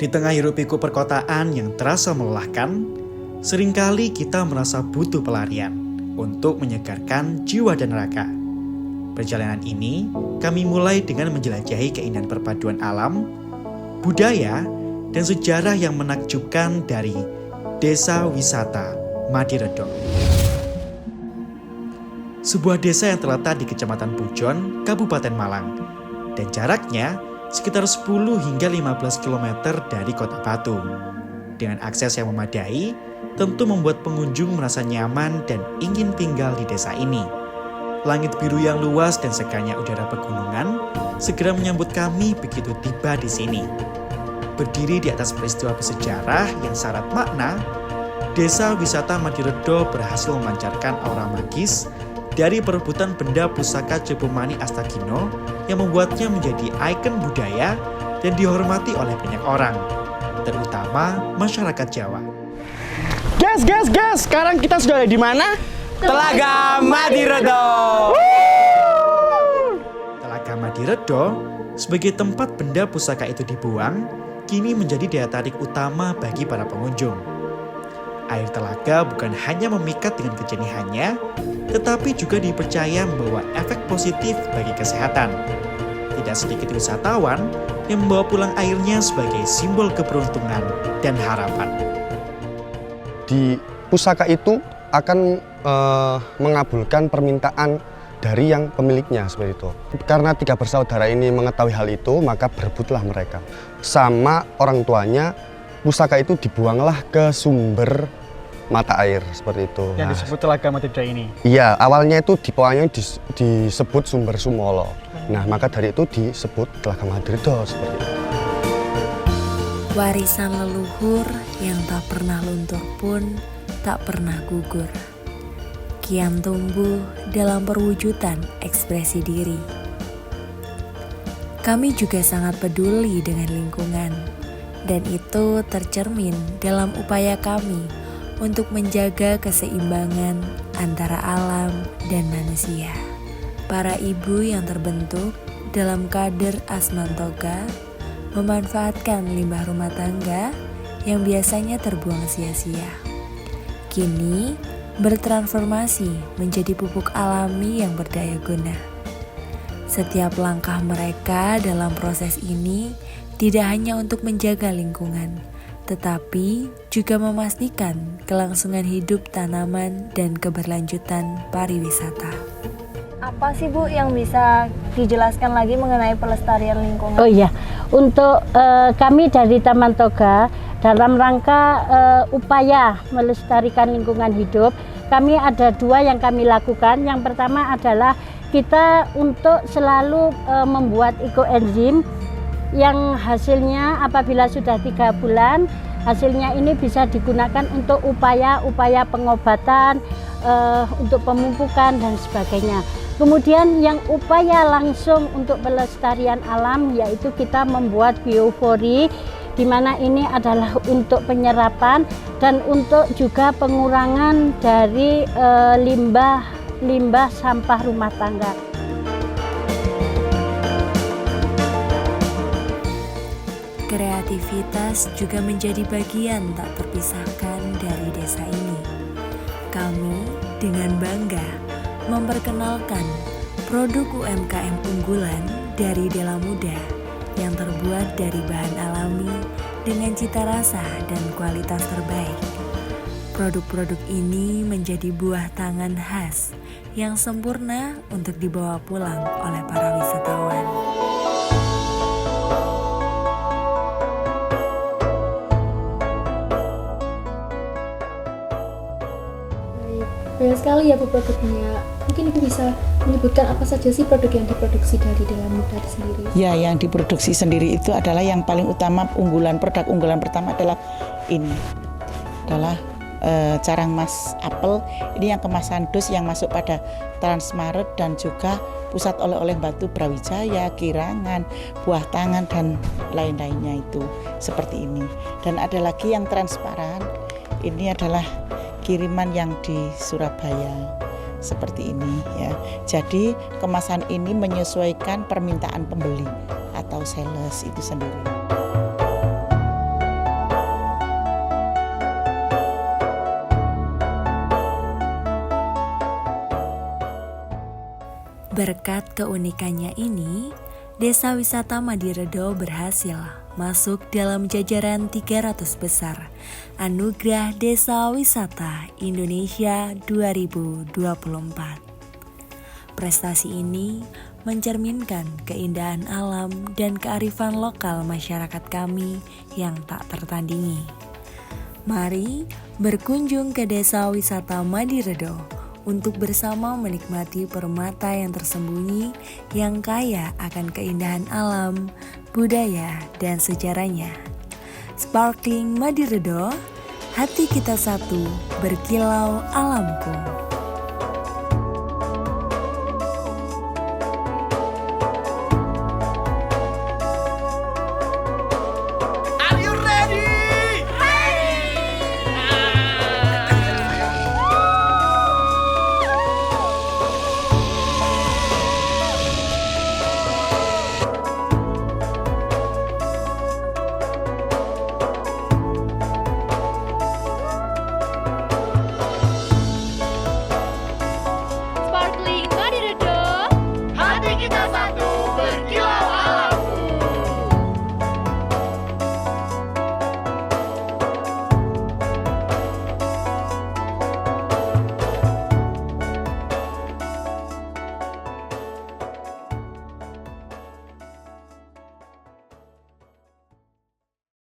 Di tengah hiruk-pikuk perkotaan yang terasa melelahkan, seringkali kita merasa butuh pelarian untuk menyegarkan jiwa dan raga. Perjalanan ini kami mulai dengan menjelajahi keindahan perpaduan alam, budaya, dan sejarah yang menakjubkan dari Desa Wisata Madiredo. Sebuah desa yang terletak di Kecamatan Pujon, Kabupaten Malang, dan jaraknya sekitar 10 hingga 15 km dari Kota Batu. Dengan akses yang memadai, tentu membuat pengunjung merasa nyaman dan ingin tinggal di desa ini. Langit biru yang luas dan segarnya udara pegunungan segera menyambut kami begitu tiba di sini. Berdiri di atas peristiwa bersejarah yang syarat makna, Desa Wisata Madiredo berhasil memancarkan aura magis dari perebutan benda pusaka Jepumani Astagino yang membuatnya menjadi ikon budaya dan dihormati oleh banyak orang, terutama masyarakat Jawa. Guys, sekarang kita sudah ada di mana? Telaga Madiredo. Telaga Madiredo sebagai tempat benda pusaka itu dibuang, kini menjadi daya tarik utama bagi para pengunjung. Air telaga bukan hanya memikat dengan kejenihannya, tetapi juga dipercaya membawa efek positif bagi kesehatan. Tidak sedikit wisatawan yang membawa pulang airnya sebagai simbol keberuntungan dan harapan. Di pusaka itu akan mengabulkan permintaan dari yang pemiliknya seperti itu. Karena 3 bersaudara ini mengetahui hal itu, maka berebutlah mereka. Sama orang tuanya, pusaka itu dibuanglah ke sumber mata air seperti itu. Yang disebut Telaga Madiredo ini? Iya, awalnya itu disebut sumber Sumolo. Nah, maka dari itu disebut Telaga Madiredo seperti itu. Warisan leluhur yang tak pernah luntur pun tak pernah gugur. Kian tumbuh dalam perwujudan ekspresi diri. Kami juga sangat peduli dengan lingkungan, dan itu tercermin dalam upaya kami untuk menjaga keseimbangan antara alam dan manusia. Para ibu yang terbentuk dalam kader Asmantoga memanfaatkan limbah rumah tangga yang biasanya terbuang sia-sia. Kini bertransformasi menjadi pupuk alami yang berdaya guna. Setiap langkah mereka dalam proses ini tidak hanya untuk menjaga lingkungan, tetapi juga memastikan kelangsungan hidup tanaman dan keberlanjutan pariwisata. Apa sih Bu yang bisa dijelaskan lagi mengenai pelestarian lingkungan? Oh iya, untuk kami dari Taman Toga dalam rangka upaya melestarikan lingkungan hidup, kami ada 2 yang kami lakukan. Yang pertama adalah kita untuk selalu membuat ekoenzim yang hasilnya apabila sudah 3 bulan, hasilnya ini bisa digunakan untuk upaya-upaya pengobatan, untuk pemupukan dan sebagainya. Kemudian yang upaya langsung untuk pelestarian alam, yaitu kita membuat biofori, di mana ini adalah untuk penyerapan dan untuk juga pengurangan dari limbah sampah rumah tangga. Kreativitas juga menjadi bagian tak terpisahkan dari desa ini. Kami dengan bangga memperkenalkan produk UMKM unggulan dari Dela Muda yang terbuat dari bahan alami dengan cita rasa dan kualitas terbaik. Produk-produk ini menjadi buah tangan khas yang sempurna untuk dibawa pulang oleh para wisatawan. Banyak sekali ya Bu produknya. Mungkin Ibu bisa menyebutkan apa saja sih produk yang diproduksi dari Dela Muda sendiri? Ya, yang diproduksi sendiri itu adalah yang paling utama, produk unggulan pertama adalah ini. Adalah carang mas apel. Ini yang kemasan dus yang masuk pada Transmart dan juga pusat oleh-oleh Batu Brawijaya, Kirangan, Buah Tangan dan lain-lainnya itu seperti ini. Dan ada lagi yang transparan. Ini adalah kiriman yang di Surabaya seperti ini ya. Jadi kemasan ini menyesuaikan permintaan pembeli atau sales itu sendiri. Berkat keunikannya ini, Desa Wisata Madiredo berhasil masuk dalam jajaran 300 besar Anugerah Desa Wisata Indonesia 2024. Prestasi ini mencerminkan keindahan alam dan kearifan lokal masyarakat kami yang tak tertandingi. Mari berkunjung ke Desa Wisata Madiredo untuk bersama menikmati permata yang tersembunyi yang kaya akan keindahan alam, budaya, dan sejarahnya. Sparkling Madiredo, hati kita satu, berkilau alamku.